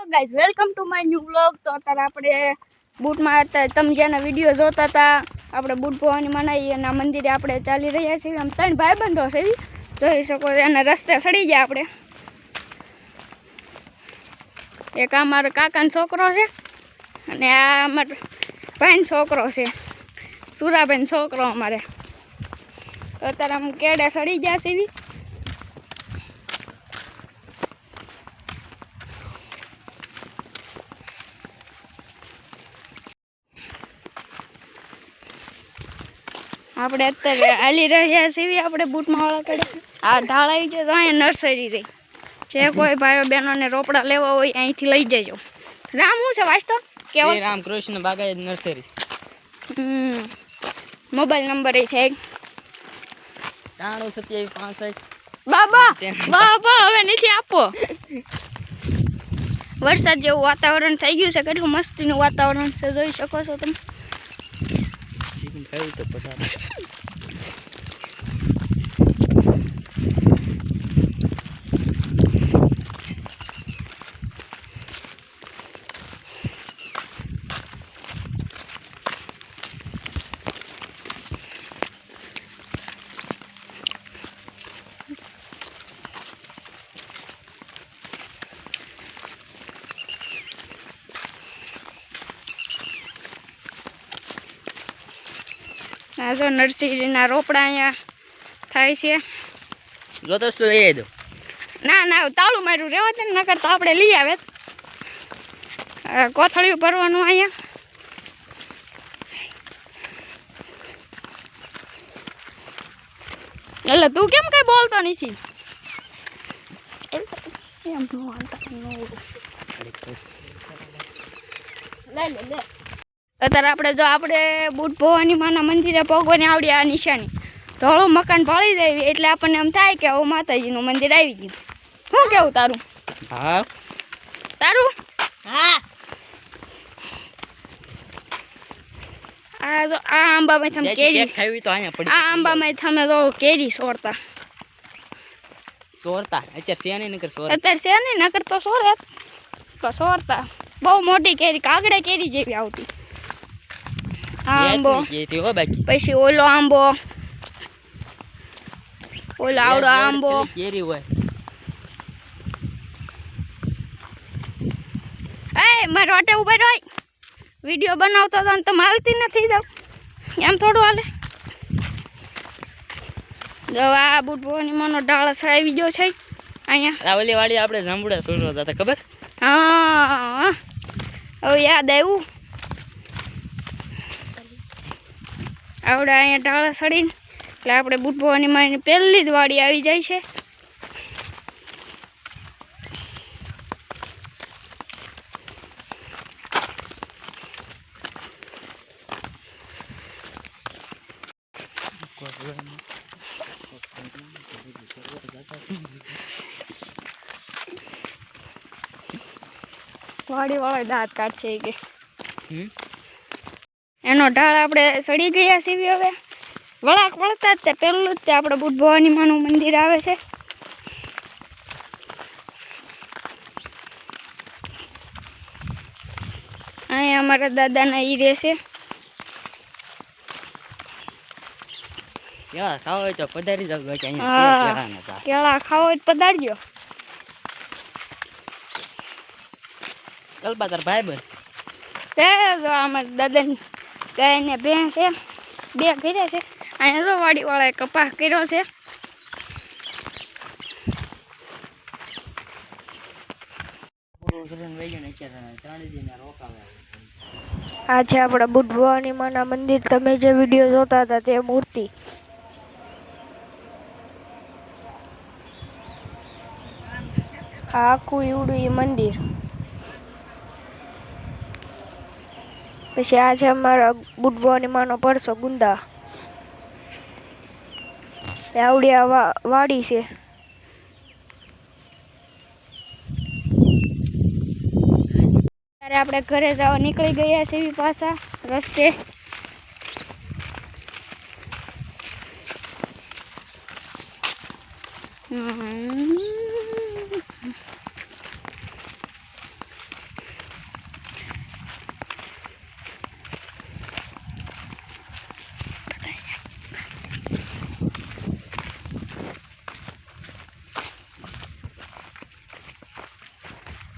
Guys welcome to my new vlog. તો અત્યારે આપણે બૂટમાં તમે જેના વિડીયો જોતા હતા આપણે બૂટ ભવાની મનાઈ એના મંદિરે આપણે ચાલી રહ્યા છીએ. આમ ત્રણ ભાઈબંધો છે એવી જોઈ શકો એના રસ્તે સડી ગયા આપણે. એક આ મારો કાકાનો છોકરો છે અને આ અમારો ભાઈનો છોકરો છે, સુરાભાઈનો છોકરો અમારે. તો અત્યારે આમ કેડે સડી ગયા છે એવી. આપણે અત્યારે હાલી રહ્યા છીએ આપણે બૂટમાં વાળા કડે. આ ઢાળ આવી ગયો તો અહીંયા નર્સરી રહી. જે કોઈ ભાઈઓ બહેનોને રોપડા લેવા હોય અહીંથી લઈ જજો. રામ શું છે વાંચતો કેવો? રામકૃષ્ણ બાગાયત નર્સરી. મોબાઈલ નંબર એ છે 9765. બાબા બાબા હવે નથી આપો. વરસાદ જેવું વાતાવરણ થઈ ગયું છે, કેટલું મસ્તીનું વાતાવરણ છે જોઈ શકો છો તમે. આ જો નર્સરીના રોપડા અહીંયા થાય છે. જોતોસ તો લઈ દો. ના ના તાળું માર્યું રહેવા દે, નકર તો આપણે લઈ આવે. કોથળિયું ભરવાનું અહીંયા. એટલે તું કેમ કઈ બોલતો નથી? અત્યારે આપણે જો આપણે બુટ ભવાની માના મંદિરે પગવાની આવડી આ નિશાની ધોળું મકાન ભળી જાય એટલે આપણને એમ થાય કે હવે માતાજીનું મંદિર આવી ગયું. શું કેવું તારું? હા તારું હા. આ જો આ આંબામાં તમે કેરી ખાવી તો અહીંયા પડી. આ આંબામાં તમે જો કેરી સોરતા અત્યારે છે નહીં નકર સોર. અત્યારે છે નહીં નકર તો સોરે તો સોરતા. બહુ મોટી કેરી કાગડે કેરી જેવી આવતી. આંબો પછી ઓલો આંબો, ઓલો આવડો આંબો કેરી હોય. એ મારે વાટે ઉભા રહો. વિડીયો બનાવતો હતો ને તમે હાલતી નથી જાવ એમ થોડું હાલે. જો આ બુટ ભવાની માનો ડાળસ આવી ગયો છે અહીંયા. રાવલી વાળી આપણે જાંબુડા સોરવા હતા ખબર? હા હવે યાદ આવ્યું. આવડે અહીંયા ઢાળા સડીને એટલે આપણે બુટ ભવાની માની પહેલી જ વાડી આવી જાય છે. વાડી વાળા દાંત કાઢશે કે એનો ઢાળ આપણે સડી ગયા છીએ. હવે વળાક વળતા જ તે પહેલું જ તે આપણે બુટ ભવાની માનું મંદિર આવે છે. અહીંયા અમારા દાદાના ઈ રહેશે. કેળા ખાવા હોય તો પધારી જાવ. કેળા ખાવા હોય તો પધારજો. ચાલ તાર ભાઈ બન છે જો અમારા દાદાની ગાય ને ભેંસ છે, બે કર્યા છે. અહીંયા જો વાડી વાળાએ કપાસ કર્યો છે. આ છે આપણા બુટ ભવાની માના મંદિર. તમે જે વિડીયો જોતા હતા તે મૂર્તિ. આખું ઈવડું એ મંદિર. પછી આ છે અમારા બુટ ભવાની માનો પરસો ગુંદા. આવડી આ વાડી છે. ત્યારે આપણે ઘરે જવા નીકળી ગયા છે એવી પાછા રસ્તે.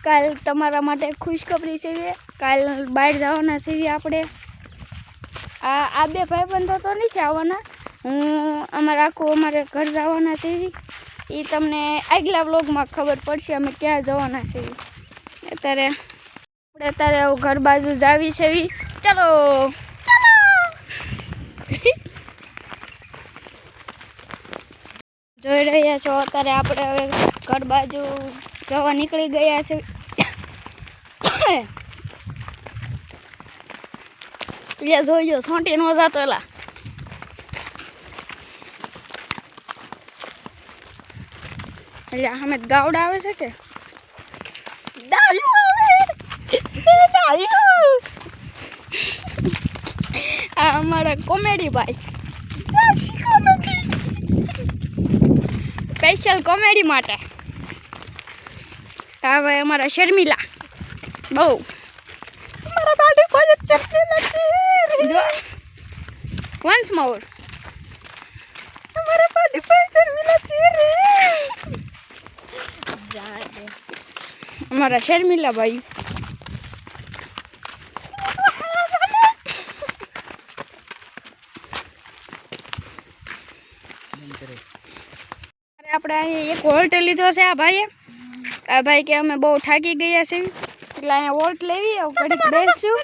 કાલ તમારા માટે ખુશખબરી છે. કાલ બહાર જવાના છીએ આપણે. આ બે ભાઈબંધો તો નથી આવવાના. અમારે ઘર જવાના છીએ. એ તમને આગલા વ્લોગમાં ખબર પડશે અમે ક્યાં જવાના છીએ. અત્યારે ઘર બાજુ જાવી છે. ચલો જોઈ રહ્યા છો અત્યારે આપણે હવે ઘર બાજુ જવા નીકળી ગયા છે. એટલે જોઈજો સોંટી નો જાતો એલા. એટલે અમે ગાવડા આવે છે કે આ અમારા કોમેડી ભાઈ સ્પેશિયલ કોમેડી માટે. હા ભાઈ અમારા શર્મિલા બહુ અમારા બાડી કોઈ શર્મિલા છે. જો વન્સ મોર અમારા બાડી કોઈ શર્મિલા છે રે. અમારા શર્મિલા ભાઈ આપણે અહીંયા એક વોલ્ટ લીધો છે. આ ભાઈ કે અમે બહુ થાકી ગયા છે એટલે અહીંયા વોલ્ટ લેવી ઘડીક બેસશું.